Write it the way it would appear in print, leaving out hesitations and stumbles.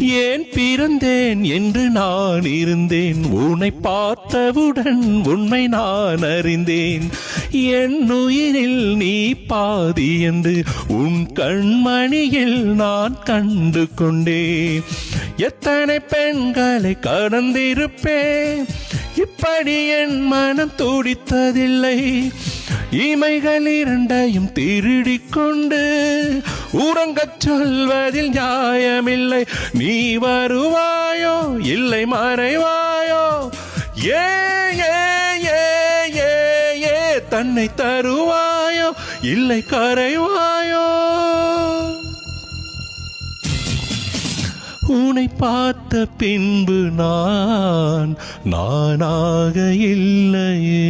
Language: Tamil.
ஏன் பிறந்தேன் என்று நான் இருந்தேன், உன்னை பார்த்தவுடன் உண்மை நான் அறிந்தேன். என் உயிரில் நீ பாதி என்று உன் கண்மணியில் நான் கண்டு கொண்டேன். எத்தனை பெண்களை கடந்திருப்பேன், இப்படி என் மனம் துடித்ததில்லை. இமைகள் இரண்டையும் திருடிக் கொண்டு உறங்கச் சொல்வதில் நியாயமில்லை. நீ வருவாயோ இல்லை மறைவாயோ, ஏ ஏ ஏ ஏ ஏ தன்னை தருவாயோ இல்லை கரைவாயோ. உன்னை பார்த்த பின்பு நான் நானாக இல்லையே.